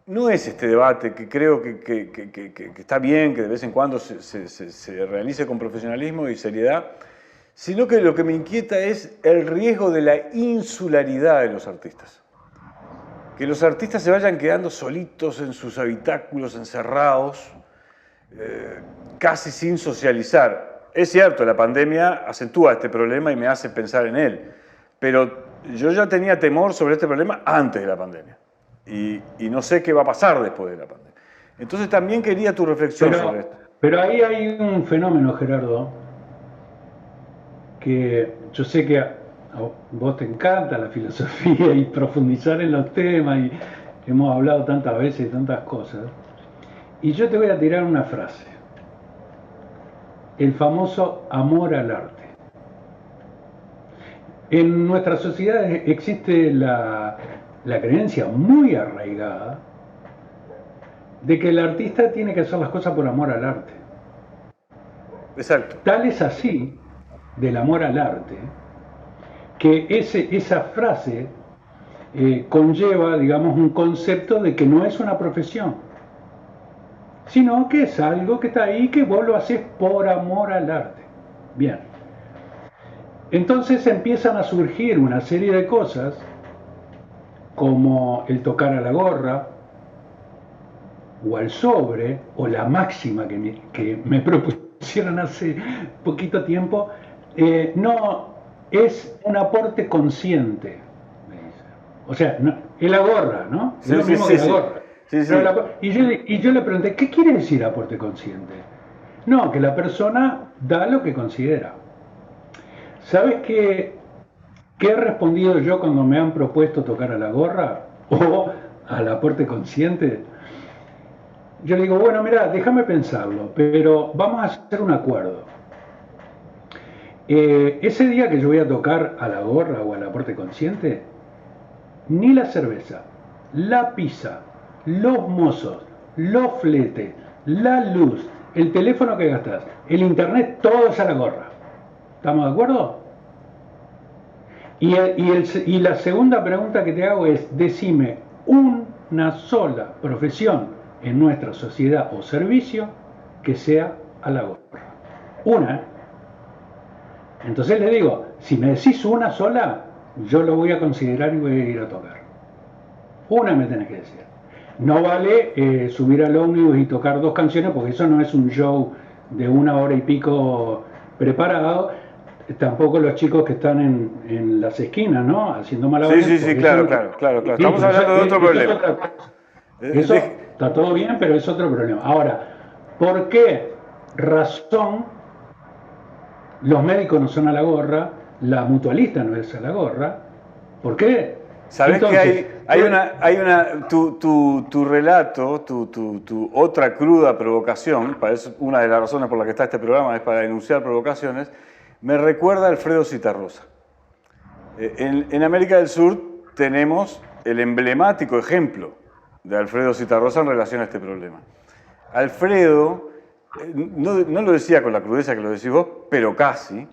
no es este debate, que creo que está bien, que de vez en cuando se realice con profesionalismo y seriedad, sino que lo que me inquieta es el riesgo de la insularidad de los artistas. Que los artistas se vayan quedando solitos en sus habitáculos, encerrados, casi sin socializar. Es cierto, la pandemia acentúa este problema y me hace pensar en él, pero yo ya tenía temor sobre este problema antes de la pandemia y no sé qué va a pasar después de la pandemia. Entonces también quería tu reflexión sobre esto. Pero ahí hay un fenómeno, Gerardo, que yo sé que a vos te encanta la filosofía y profundizar en los temas y hemos hablado tantas veces de tantas cosas, y yo te voy a tirar una frase. El famoso amor al arte. En nuestra sociedad existe la creencia muy arraigada de que el artista tiene que hacer las cosas por amor al arte. Exacto. Tal es así del amor al arte que esa frase conlleva, digamos, un concepto de que no es una profesión, sino que es algo que está ahí, que vos lo haces por amor al arte. Bien. Entonces empiezan a surgir una serie de cosas, como el tocar a la gorra, o al sobre, o la máxima que me propusieron hace poquito tiempo, no, es un aporte consciente, me dice. O sea, no, es la gorra, ¿no? Es lo mismo que la gorra. Sí, sí. Y yo le pregunté, ¿qué quiere decir aporte consciente? No, que la persona da lo que considera. ¿Sabes qué he respondido yo cuando me han propuesto tocar a la gorra o al aporte consciente? Yo le digo, bueno, mira, déjame pensarlo, pero vamos a hacer un acuerdo. Ese día que yo voy a tocar a la gorra o al aporte consciente, ni la cerveza, la pizza, los mozos, los fletes, la luz, el teléfono que gastas, el internet, todo es a la gorra. ¿Estamos de acuerdo? Y la segunda pregunta que te hago es, decime una sola profesión en nuestra sociedad o servicio que sea a la gorra. Una. Entonces le digo, si me decís una sola, yo lo voy a considerar y voy a ir a tocar. Una me tenés que decir. No vale subir al ómnibus y tocar 2 canciones, porque eso no es un show de 1 hora y pico preparado. Tampoco los chicos que están en las esquinas, ¿no? Haciendo malabares. Sí, claro. Estamos hablando de otro problema. Eso está todo bien, pero es otro problema. Ahora, ¿por qué razón los médicos no son a la gorra, la mutualista no es a la gorra? ¿Por qué? Sabés Entonces, que tu relato, tu otra cruda provocación, para eso una de las razones por las que está este programa es para denunciar provocaciones, me recuerda a Alfredo Zitarrosa. En América del Sur tenemos el emblemático ejemplo de Alfredo Zitarrosa en relación a este problema. Alfredo, no lo decía con la crudeza que lo decís vos, pero casi,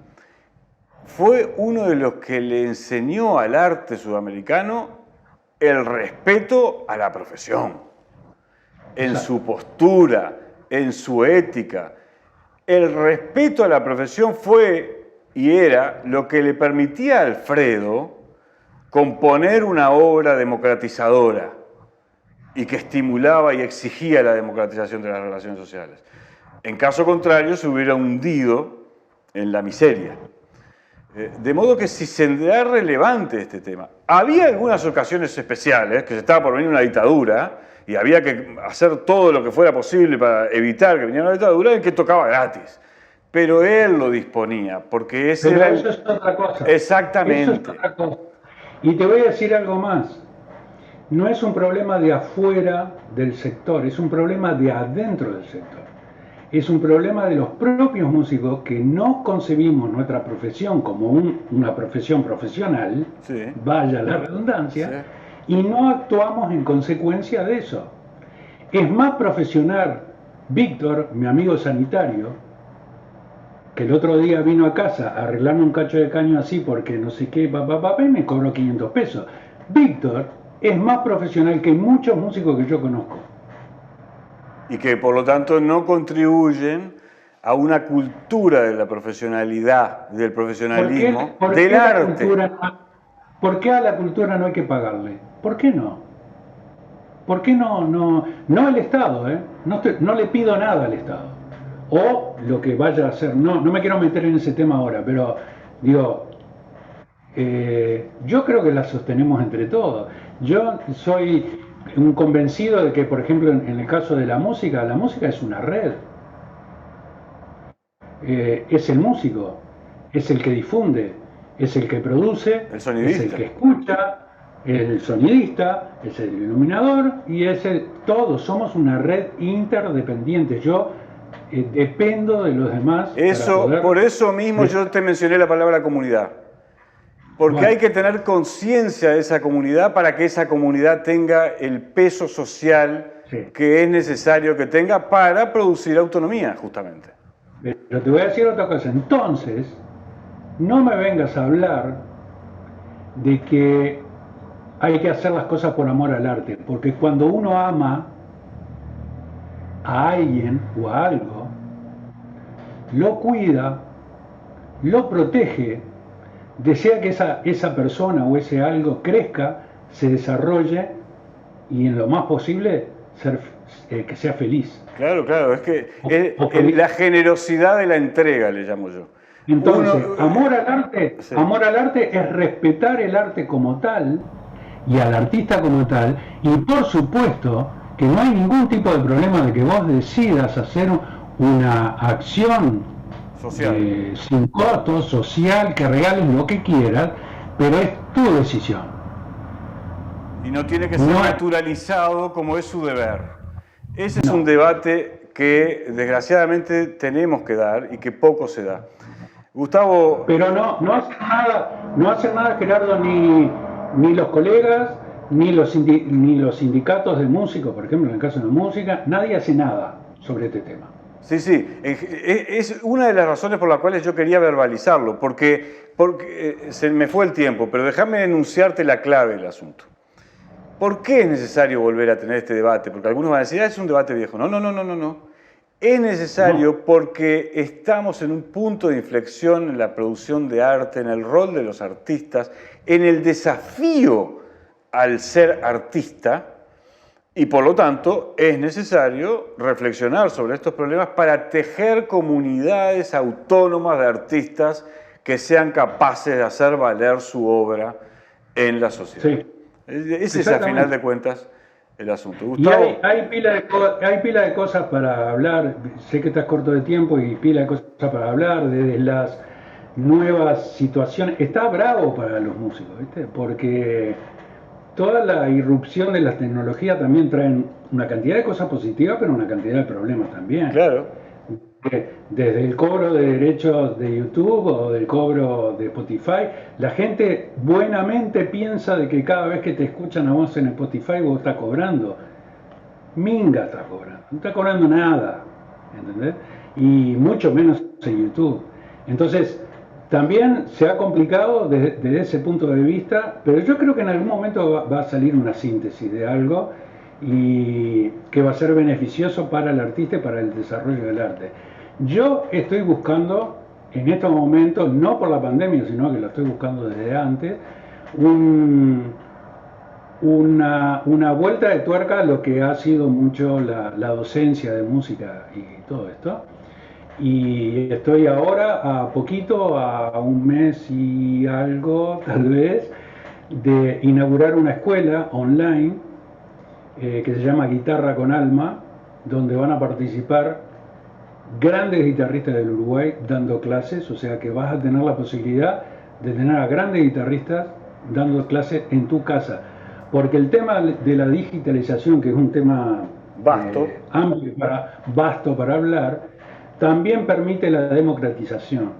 fue uno de los que le enseñó al arte sudamericano el respeto a la profesión, en su postura, en su ética. El respeto a la profesión fue y era lo que le permitía a Alfredo componer una obra democratizadora y que estimulaba y exigía la democratización de las relaciones sociales. En caso contrario, se hubiera hundido en la miseria. De modo que si se da relevante este tema, había algunas ocasiones especiales, que se estaba por venir una dictadura, y había que hacer todo lo que fuera posible para evitar que viniera una dictadura, en que tocaba gratis. Pero él lo disponía, porque ese pero era... eso es otra cosa. Exactamente. Eso es otra cosa. Y te voy a decir algo más. No es un problema de afuera del sector, es un problema de adentro del sector. Es un problema de los propios músicos que no concebimos nuestra profesión como una profesión profesional, Sí. vaya la redundancia, Sí. y no actuamos en consecuencia de eso. Es más profesional Víctor, mi amigo sanitario, que el otro día vino a casa a arreglarme un cacho de caño así porque no sé qué, y me cobró 500 pesos. Víctor es más profesional que muchos músicos que yo conozco. Y que por lo tanto no contribuyen a una cultura de la profesionalidad, del profesionalismo, del arte. ¿Por qué a la cultura no hay que pagarle? ¿Por qué no? ¿Por qué no? No el Estado, ¿eh? No le pido nada al Estado. O lo que vaya a hacer. No me quiero meter en ese tema ahora, pero digo, yo creo que la sostenemos entre todos. Yo soy un convencido de que, por ejemplo, en el caso de la música es una red. Es el músico, es el que difunde, es el que produce, El sonidista. es el que escucha, es el sonidista, es el iluminador y todos somos una red interdependiente. Yo dependo de los demás. Por eso mismo yo te mencioné la palabra comunidad. Porque Bueno. hay que tener conciencia de esa comunidad para que esa comunidad tenga el peso social que es necesario que tenga para producir autonomía, justamente. Pero te voy a decir otra cosa. Entonces, no me vengas a hablar de que hay que hacer las cosas por amor al arte, porque cuando uno ama a alguien o a algo, lo cuida, lo protege, desea que esa persona o ese algo crezca, se desarrolle y en lo más posible que sea feliz. Claro, es que la generosidad de la entrega, le llamo yo. Entonces, amor al arte es respetar el arte como tal y al artista como tal, y por supuesto que no hay ningún tipo de problema de que vos decidas hacer una acción social, sin costo, social, que regales lo que quieras, pero es tu decisión. Y no tiene que ser naturalizado como es su deber. Ese es un debate que desgraciadamente tenemos que dar y que poco se da. Gustavo... Pero no hacen nada, Gerardo, ni los colegas, ni los sindicatos de músicos, por ejemplo, en el caso de la música, nadie hace nada sobre este tema. Sí, es una de las razones por las cuales yo quería verbalizarlo, porque se me fue el tiempo, pero déjame enunciarte la clave del asunto. ¿Por qué es necesario volver a tener este debate? Porque algunos van a decir, es un debate viejo. No. Es necesario porque estamos en un punto de inflexión en la producción de arte, en el rol de los artistas, en el desafío al ser artista, y por lo tanto es necesario reflexionar sobre estos problemas para tejer comunidades autónomas de artistas que sean capaces de hacer valer su obra en la sociedad. Sí. Ese es, a final de cuentas, el asunto. Gustavo. Y hay pila de cosas para hablar. Sé que estás corto de tiempo y pila de cosas para hablar, desde las nuevas situaciones. Está bravo para los músicos, ¿viste? Porque toda la irrupción de las tecnologías también traen una cantidad de cosas positivas, pero una cantidad de problemas también. Claro. Desde el cobro de derechos de YouTube o del cobro de Spotify, la gente buenamente piensa de que cada vez que te escuchan a vos en Spotify vos estás cobrando. Minga estás cobrando, no estás cobrando nada, ¿entendés? Y mucho menos en YouTube. Entonces, también se ha complicado desde ese punto de vista, pero yo creo que en algún momento va a salir una síntesis de algo y que va a ser beneficioso para el artista y para el desarrollo del arte. Yo estoy buscando, en estos momentos, no por la pandemia, sino que lo estoy buscando desde antes, una vuelta de tuerca a lo que ha sido mucho la docencia de música y todo esto. Y estoy ahora a poquito, a un mes y algo tal vez, de inaugurar una escuela online que se llama Guitarra con Alma, donde van a participar grandes guitarristas del Uruguay dando clases, o sea que vas a tener la posibilidad de tener a grandes guitarristas dando clases en tu casa. Porque el tema de la digitalización, que es un tema amplio, vasto para hablar, también permite la democratización.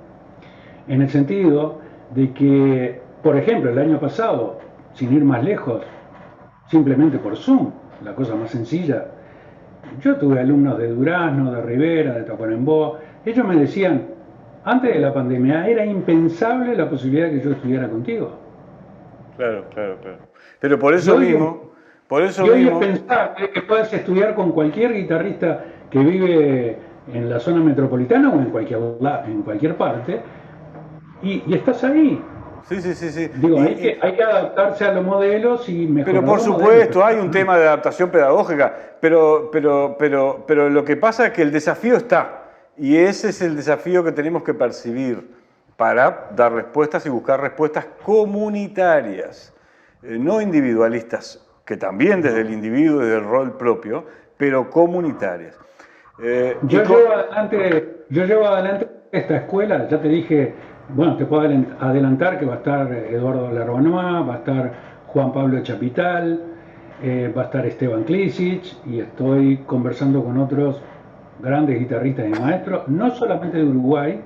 En el sentido de que, por ejemplo, el año pasado, sin ir más lejos, simplemente por Zoom, la cosa más sencilla, yo tuve alumnos de Durazno, de Rivera, de Tacuarembó, ellos me decían, antes de la pandemia era impensable la posibilidad de que yo estudiara contigo. Claro. Pero por eso mismo... Hoy es pensable que puedas estudiar con cualquier guitarrista que vive en la zona metropolitana o en cualquier parte, y estás ahí. Sí. Digo, hay que adaptarse a los modelos y mejorar. Pero por supuesto, hay un tema de adaptación pedagógica, pero lo que pasa es que el desafío está, y ese es el desafío que tenemos que percibir para dar respuestas y buscar respuestas comunitarias, no individualistas, que también desde el individuo y desde el rol propio, pero comunitarias. Yo llevo adelante esta escuela, ya te dije, bueno, te puedo adelantar que va a estar Eduardo Larbanois, va a estar Juan Pablo Chapital, va a estar Esteban Klisic, y estoy conversando con otros grandes guitarristas y maestros, no solamente de Uruguay,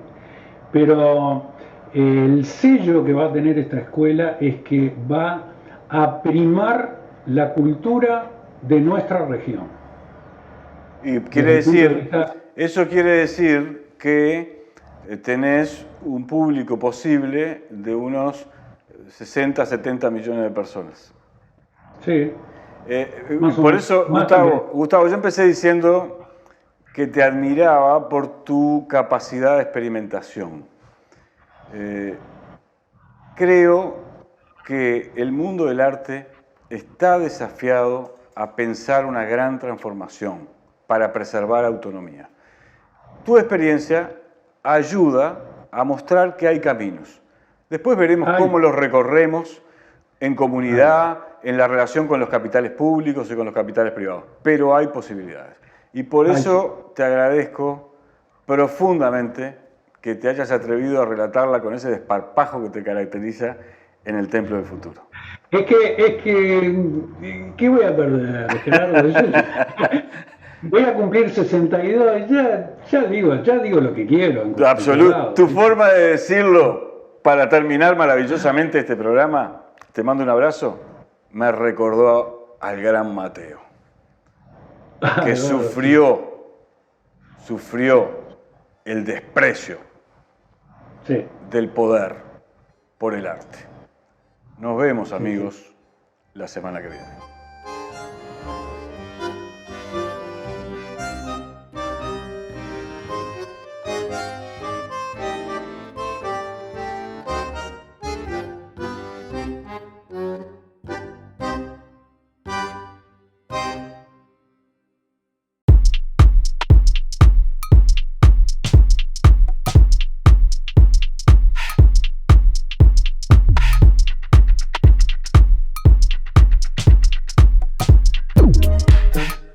pero el sello que va a tener esta escuela es que va a primar la cultura de nuestra región. Y eso quiere decir que tenés un público posible de unos 60, 70 millones de personas. Sí. Por eso, Gustavo, yo empecé diciendo que te admiraba por tu capacidad de experimentación. Creo que el mundo del arte está desafiado a pensar una gran transformación para preservar autonomía. Tu experiencia ayuda a mostrar que hay caminos. Después veremos cómo los recorremos en comunidad, en la relación con los capitales públicos y con los capitales privados. Pero hay posibilidades. Y por eso te agradezco profundamente que te hayas atrevido a relatarla con ese desparpajo que te caracteriza en el Templo del Futuro. Es que, ¿qué voy a perder, Gerardo? Voy a cumplir 62, ya digo lo que quiero. Absoluto. Tu forma de decirlo para terminar maravillosamente este programa, te mando un abrazo, me recordó al gran Mateo, que sufrió el desprecio del poder por el arte. Nos vemos, amigos, la semana que viene.